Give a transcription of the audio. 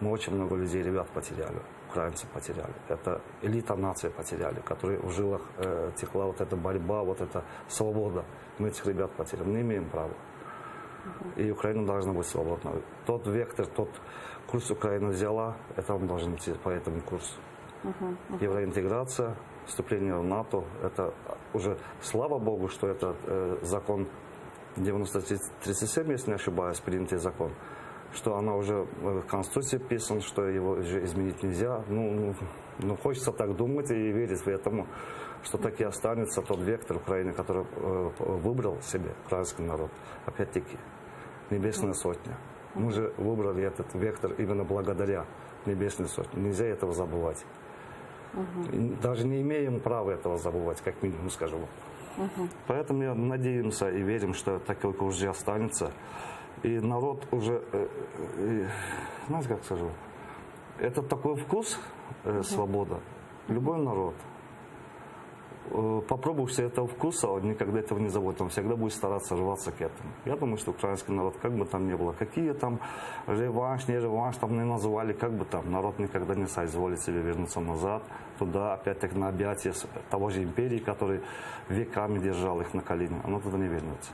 Мы очень много людей, ребят потеряли, украинцев потеряли. Это элита нации потеряли, которые в жилах текла вот эта борьба, вот эта свобода. Мы этих ребят потеряли, мы не имеем права. И Украина должна быть свободна. Тот вектор, тот курс Украина взяла, это он должен идти по этому курсу. Евроинтеграция, вступление в НАТО, это уже, слава Богу, что это закон 9037, если не ошибаюсь, принятый закон, что она уже в Конституции писан, что его уже изменить нельзя. Ну, хочется так думать и верить в этому, что так и останется тот вектор Украины, который выбрал себе украинский народ. Опять-таки, Небесная Сотня. Мы же выбрали этот вектор именно благодаря Небесной Сотне. Нельзя этого забывать. Даже не имеем права этого забывать, как минимум скажу. Поэтому я надеемся и верим, что такой курс останется. И народ уже, знаете, как скажу, это такой вкус, свобода. Любой народ, попробуешь этого вкуса, он никогда этого не забудет, он всегда будет стараться рваться к этому. Я думаю, что украинский народ, как бы там ни было, какие там реванш, не реванш, там не называли, как бы там, народ никогда не соизволит себе вернуться назад, туда, опять-таки, на объятия того же империи, который веками держал их на коленях, оно туда не вернется.